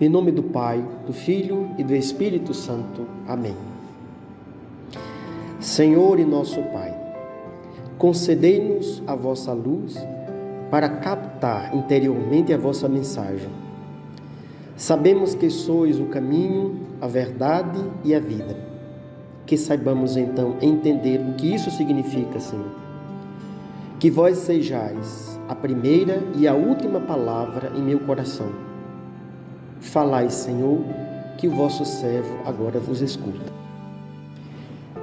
Em nome do Pai, do Filho e do Espírito Santo. Amém. Senhor e nosso Pai, concedei-nos a vossa luz para captar interiormente a vossa mensagem. Sabemos que sois o caminho, a verdade e a vida. Que saibamos então entender o que isso significa, Senhor. Que vós sejais a primeira e a última palavra em meu coração. Falai, Senhor, que o vosso servo agora vos escuta.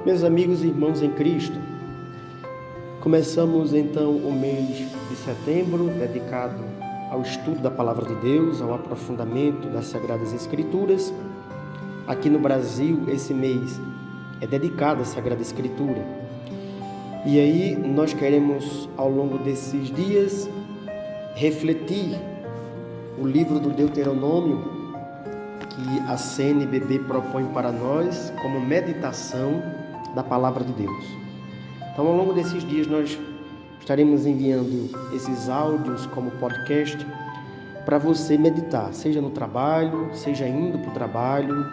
Meus amigos e irmãos em Cristo, começamos então o mês de setembro, dedicado ao estudo da Palavra de Deus, ao aprofundamento das Sagradas Escrituras. Aqui no Brasil, esse mês é dedicado à Sagrada Escritura. E aí nós queremos, ao longo desses dias, refletir o livro do Deuteronômio, que a CNBB propõe para nós como meditação da Palavra de Deus. Então, ao longo desses dias, nós estaremos enviando esses áudios como podcast para você meditar, seja no trabalho, seja indo para o trabalho,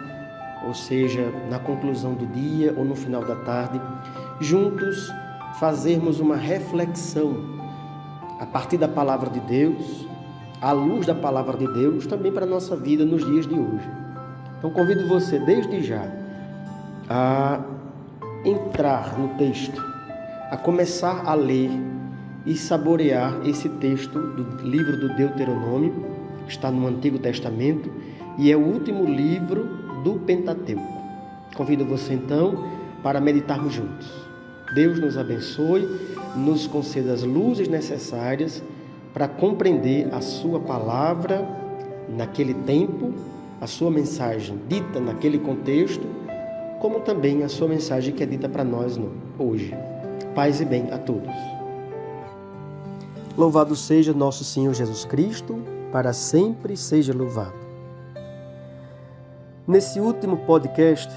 ou seja, na conclusão do dia ou no final da tarde, juntos fazermos uma reflexão a partir da Palavra de Deus, à luz da Palavra de Deus, também para a nossa vida nos dias de hoje. Então, convido você desde já a entrar no texto, a começar a ler e saborear esse texto do livro do Deuteronômio. Está no Antigo Testamento e é o último livro do Pentateuco. Convido você então para meditarmos juntos. Deus nos abençoe, nos conceda as luzes necessárias para compreender a sua palavra naquele tempo, a sua mensagem dita naquele contexto, como também a sua mensagem que é dita para nós hoje. Paz e bem a todos. Louvado seja nosso Senhor Jesus Cristo, para sempre seja louvado. Nesse último podcast,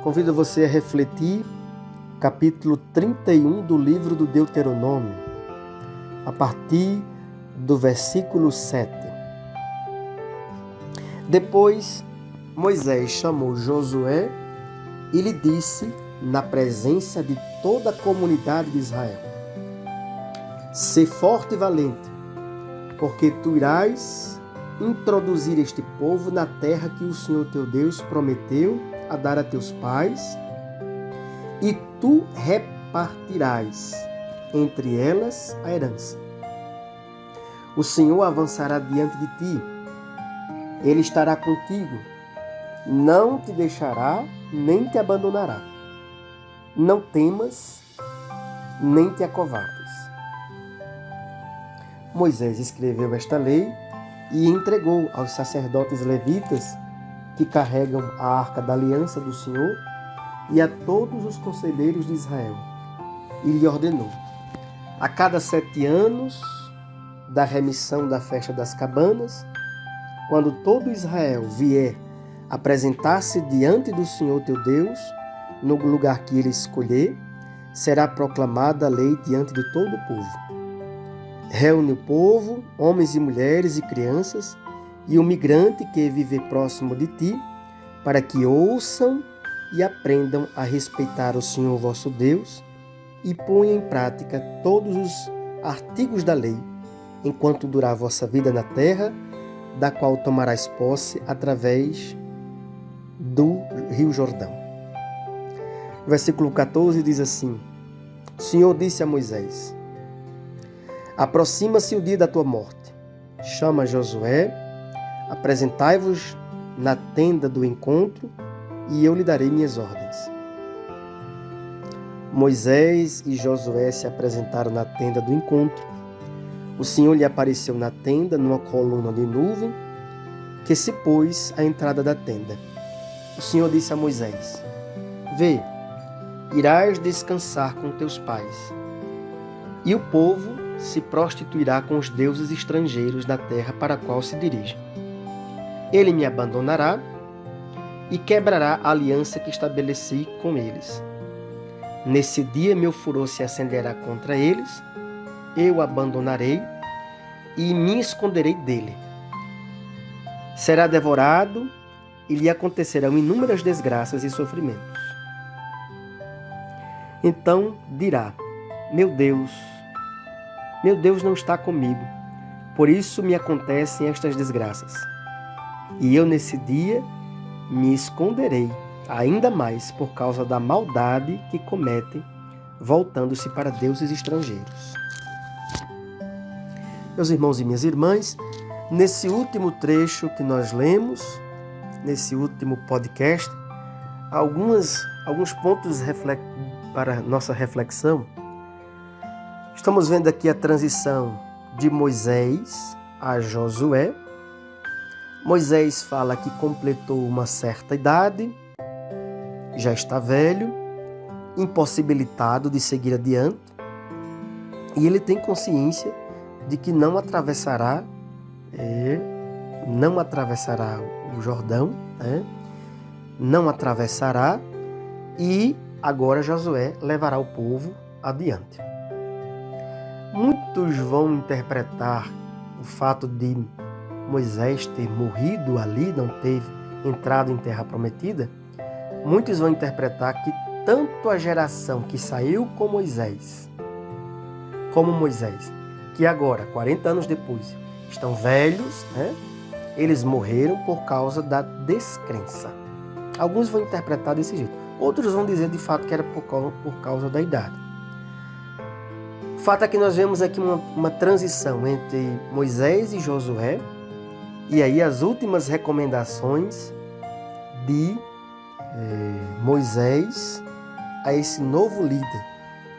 convido você a refletir capítulo 31 do livro do Deuteronômio, a partir do versículo 7. Depois, Moisés chamou Josué e lhe disse, na presença de toda a comunidade de Israel: Sê forte e valente, porque tu irás introduzir este povo na terra que o Senhor teu Deus prometeu a dar a teus pais, e tu repartirás entre elas a herança. O Senhor avançará diante de ti, Ele estará contigo, não te deixará nem te abandonará. Não temas, nem te acovardes. Moisés escreveu esta lei e entregou aos sacerdotes levitas que carregam a arca da aliança do Senhor e a todos os conselheiros de Israel. E lhe ordenou: a cada 7 anos da remissão da festa das cabanas, quando todo Israel vier apresentar-se diante do Senhor teu Deus, no lugar que ele escolher, será proclamada a lei diante de todo o povo. Reúne o povo, homens e mulheres e crianças, e o migrante que viver próximo de ti, para que ouçam e aprendam a respeitar o Senhor vosso Deus e ponham em prática todos os artigos da lei, enquanto durar a vossa vida na terra, da qual tomarás posse através do Rio Jordão. O versículo 14 diz assim: O Senhor disse a Moisés: Aproxima-se o dia da tua morte. Chama Josué, apresentai-vos na tenda do encontro, e eu lhe darei minhas ordens. Moisés e Josué se apresentaram na tenda do encontro. O Senhor lhe apareceu na tenda numa coluna de nuvem que se pôs à entrada da tenda. O Senhor disse a Moisés: Vê, irás descansar com teus pais, e o povo se prostituirá com os deuses estrangeiros da terra para a qual se dirige. Ele me abandonará e quebrará a aliança que estabeleci com eles. Nesse dia meu furor se acenderá contra eles, eu o abandonarei e me esconderei dele. será devorado e lhe acontecerão inúmeras desgraças e sofrimentos. Então dirá: meu Deus não está comigo, por isso me acontecem estas desgraças. E eu nesse dia me esconderei ainda mais por causa da maldade que cometem, voltando-se para deuses estrangeiros. Meus irmãos e minhas irmãs, nesse último trecho que nós lemos, nesse último podcast, alguns pontos para nossa reflexão. Estamos vendo aqui a transição de Moisés a Josué. Moisés fala que completou uma certa idade, já está velho, impossibilitado de seguir adiante, e ele tem consciência de que não atravessará o Jordão, não atravessará, e agora Josué levará o povo adiante. Muitos vão interpretar o fato de Moisés ter morrido ali, não ter entrado em terra prometida. Muitos vão interpretar que tanto a geração que saiu com Moisés, como Moisés, que agora, 40 anos depois, estão velhos, eles morreram por causa da descrença. Alguns vão interpretar desse jeito. Outros vão dizer de fato que era por causa da idade. O fato é que nós vemos aqui uma transição entre Moisés e Josué, e aí as últimas recomendações de Moisés a esse novo líder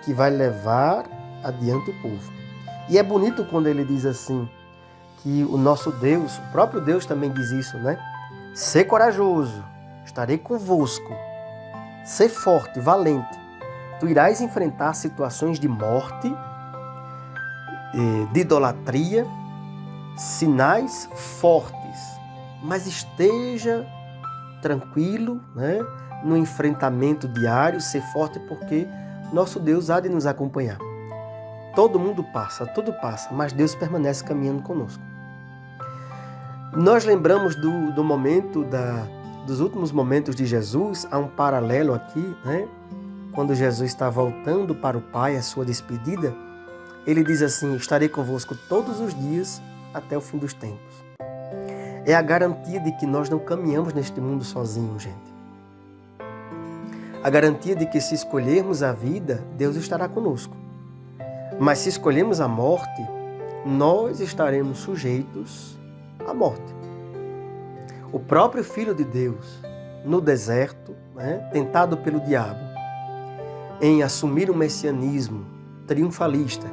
que vai levar adiante o povo. E é bonito quando ele diz assim, que o nosso Deus, o próprio Deus também diz isso, Sê corajoso, estarei convosco. Sê forte, valente. Tu irás enfrentar situações de morte, de idolatria, sinais fortes, mas esteja tranquilo, no enfrentamento diário, ser forte, porque nosso Deus há de nos acompanhar. Todo mundo passa, tudo passa, mas Deus permanece caminhando conosco. Nós lembramos do momento dos últimos momentos de Jesus. Há um paralelo aqui, quando Jesus está voltando para o Pai, a sua despedida, ele diz assim: estarei convosco todos os dias até o fim dos tempos. É a garantia de que nós não caminhamos neste mundo sozinhos, gente. A garantia de que se escolhermos a vida, Deus estará conosco. Mas se escolhermos a morte, nós estaremos sujeitos à morte. O próprio Filho de Deus, no deserto, tentado pelo diabo, em assumir um messianismo triunfalista,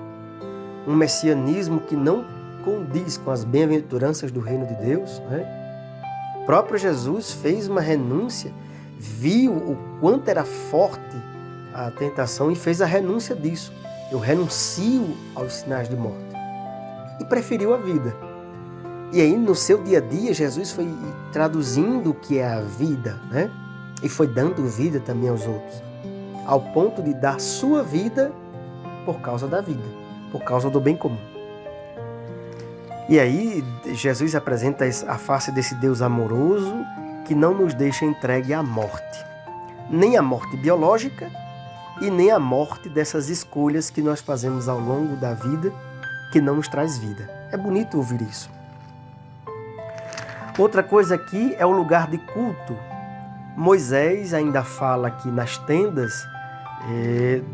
um messianismo que não condiz com as bem-aventuranças do reino de Deus, o próprio Jesus fez uma renúncia, viu o quanto era forte a tentação e fez a renúncia disso. Eu renuncio aos sinais de morte. E preferiu a vida. E aí, no seu dia a dia, Jesus foi traduzindo o que é a vida, E foi dando vida também aos outros. Ao ponto de dar sua vida por causa da vida, por causa do bem comum. E aí, Jesus apresenta a face desse Deus amoroso que não nos deixa entregue à morte. Nem a morte biológica e nem a morte dessas escolhas que nós fazemos ao longo da vida, que não nos traz vida. É bonito ouvir isso. Outra coisa aqui é o lugar de culto. Moisés ainda fala que nas tendas,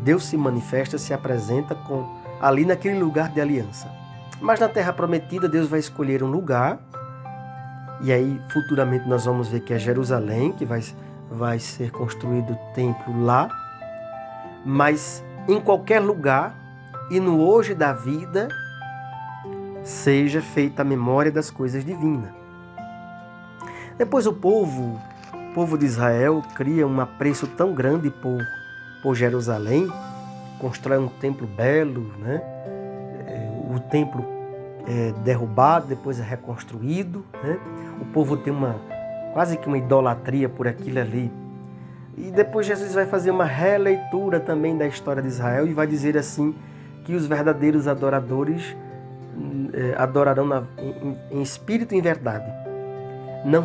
Deus se manifesta, se apresenta ali naquele lugar de aliança. Mas na Terra Prometida, Deus vai escolher um lugar, e aí futuramente nós vamos ver que é Jerusalém, que vai ser construído o templo lá. Mas em qualquer lugar e no hoje da vida, seja feita a memória das coisas divinas. Depois o povo de Israel cria um apreço tão grande por Jerusalém, constrói um templo belo, O templo é derrubado, depois é reconstruído, O povo tem quase que uma idolatria por aquilo ali. E depois Jesus vai fazer uma releitura também da história de Israel e vai dizer assim que os verdadeiros adoradores adorarão em espírito e em verdade. não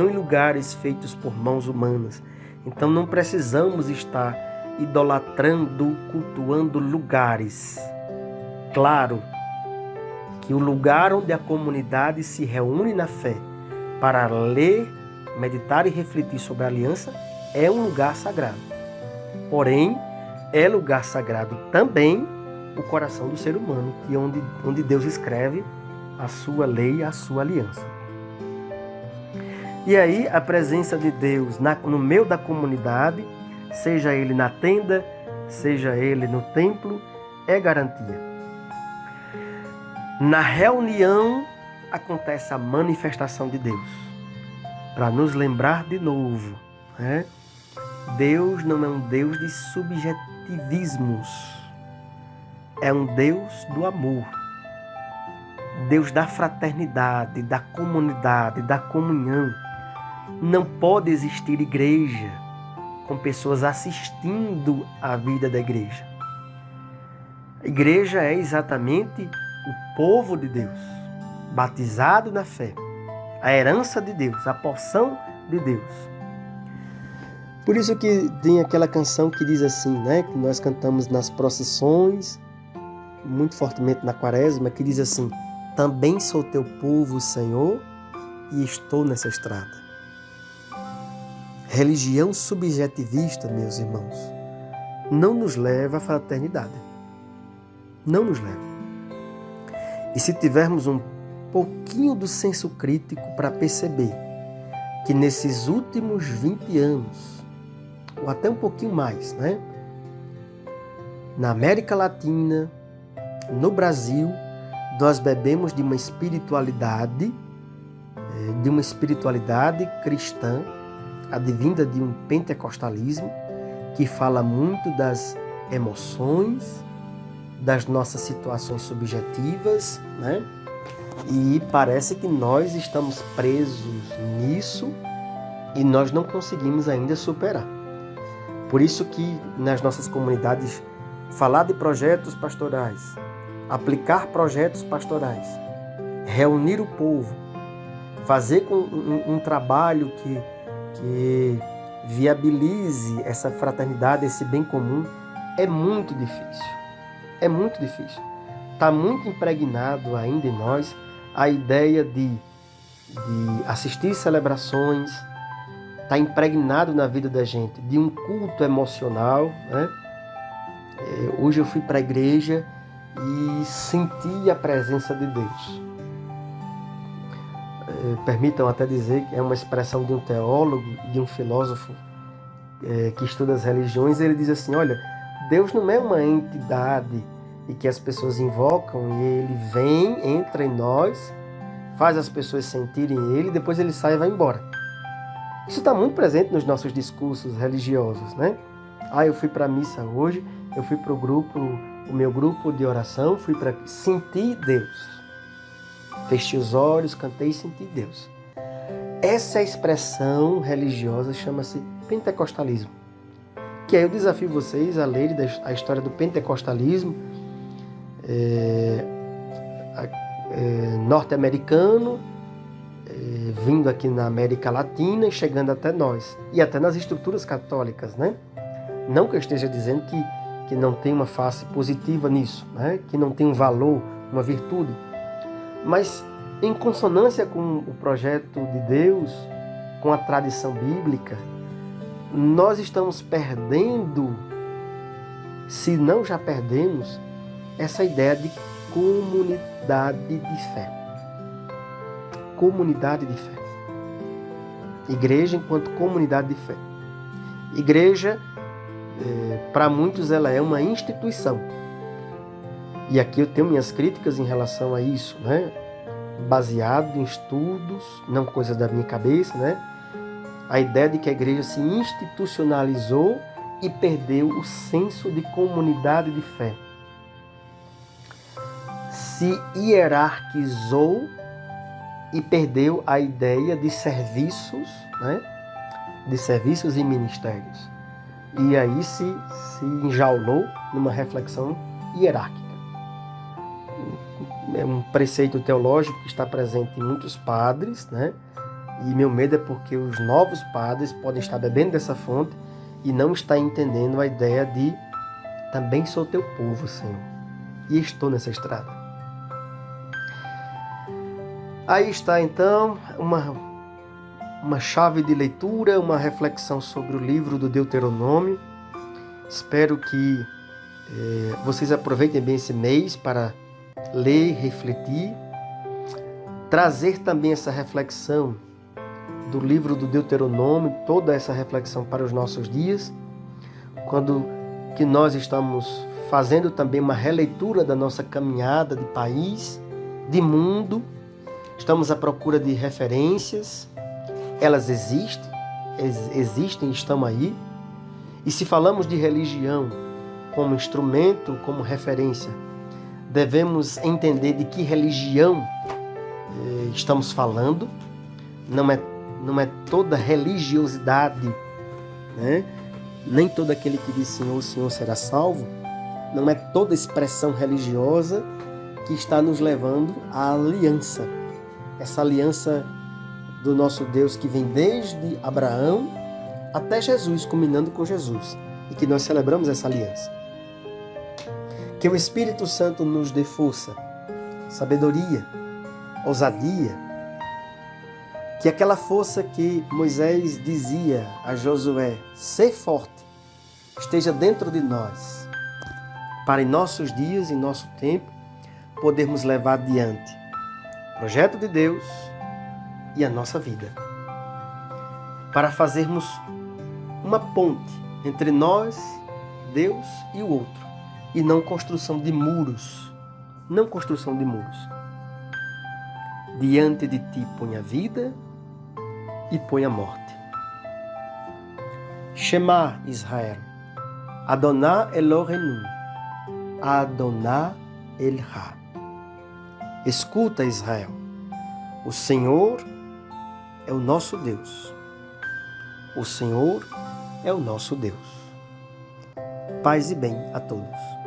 em lugares feitos por mãos humanas. Então não precisamos estar idolatrando, cultuando lugares. Claro que o lugar onde a comunidade se reúne na fé para ler, meditar e refletir sobre a aliança é um lugar sagrado. Porém, é lugar sagrado também o coração do ser humano, que é onde Deus escreve a sua lei, a sua aliança. E aí a presença de Deus no meio da comunidade, seja ele na tenda, seja ele no templo, é garantia. Na reunião acontece a manifestação de Deus, para nos lembrar de novo, né? Deus não é um Deus de subjetivismos, é um Deus do amor, Deus da fraternidade, da comunidade, da comunhão. Não pode existir igreja com pessoas assistindo à vida da igreja. A igreja é exatamente o povo de Deus, batizado na fé, a herança de Deus, a porção de Deus. Por isso que tem aquela canção que diz assim, né, que nós cantamos nas procissões, muito fortemente na quaresma, que diz assim: também sou teu povo, Senhor, e estou nessa estrada. Religião subjetivista, meus irmãos, não nos leva à fraternidade. Não nos leva. E se tivermos um pouquinho do senso crítico para perceber que nesses últimos 20 anos, ou até um pouquinho mais, né? Na América Latina, no Brasil, nós bebemos de uma espiritualidade cristã, advinda de um pentecostalismo, que fala muito das emoções, das nossas situações subjetivas, né? E parece que nós estamos presos nisso e nós não conseguimos ainda superar. Por isso que nas nossas comunidades, falar de projetos pastorais, aplicar projetos pastorais, reunir o povo, fazer um trabalho que viabilize essa fraternidade, esse bem comum, é muito difícil. É muito difícil. Está muito impregnado ainda em nós a ideia de assistir celebrações, está impregnado na vida da gente de um culto emocional, né? Hoje eu fui para a igreja e senti a presença de Deus. Permitam até dizer que é uma expressão de um teólogo, de um filósofo que estuda as religiões. Ele diz assim: olha, Deus não é uma entidade e que as pessoas invocam e ele vem, entra em nós, faz as pessoas sentirem ele, depois ele sai e vai embora. Isso está muito presente nos nossos discursos religiosos, né? Eu fui para a missa hoje, eu fui para o meu grupo de oração, fui para sentir Deus. Fechei os olhos, cantei e senti Deus. Essa expressão religiosa chama-se pentecostalismo. Que aí eu desafio vocês a lerem a história do pentecostalismo norte-americano, vindo aqui na América Latina e chegando até nós. E até nas estruturas católicas, né? Não que eu esteja dizendo que não tem uma face positiva nisso, né? Que não tem um valor, uma virtude. Mas em consonância com o projeto de Deus, com a tradição bíblica, nós estamos perdendo, se não já perdemos, essa ideia de comunidade de fé. Comunidade de fé. Igreja enquanto comunidade de fé. Igreja, para muitos, ela é uma instituição. E aqui eu tenho minhas críticas em relação a isso, né? Baseado em estudos, não coisas da minha cabeça, né? A ideia de que a igreja se institucionalizou e perdeu o senso de comunidade de fé. Se hierarquizou e perdeu a ideia de serviços, né? De serviços e ministérios. E aí se enjaulou numa reflexão hierárquica. É um preceito teológico que está presente em muitos padres, né? E meu medo é porque os novos padres podem estar bebendo dessa fonte e não estar entendendo a ideia de também sou teu povo, Senhor, e estou nessa estrada. Aí está então uma chave de leitura, uma reflexão sobre o livro do Deuteronômio. Espero que vocês aproveitem bem esse mês para ler, refletir, trazer também essa reflexão do livro do Deuteronômio, toda essa reflexão para os nossos dias, quando que nós estamos fazendo também uma releitura da nossa caminhada de país, de mundo, estamos à procura de referências, elas existem, estão aí, e se falamos de religião como instrumento, como referência, devemos entender de que religião estamos falando. Não é toda religiosidade, né? Nem todo aquele que diz Senhor, Senhor será salvo. Não é toda expressão religiosa que está nos levando à aliança. Essa aliança do nosso Deus que vem desde Abraão até Jesus, culminando com Jesus. E que nós celebramos essa aliança. Que o Espírito Santo nos dê força, sabedoria, ousadia. Que aquela força que Moisés dizia a Josué, ser forte, esteja dentro de nós, para em nossos dias, em nosso tempo, podermos levar adiante o projeto de Deus e a nossa vida. Para fazermos uma ponte entre nós, Deus e o outro, e não construção de muros. Não construção de muros. Diante de ti põe a vida e põe a morte. Shema Israel, Adonai Elohenu, Adonai Elha. Escuta, Israel, o Senhor é o nosso Deus. O Senhor é o nosso Deus. Paz e bem a todos.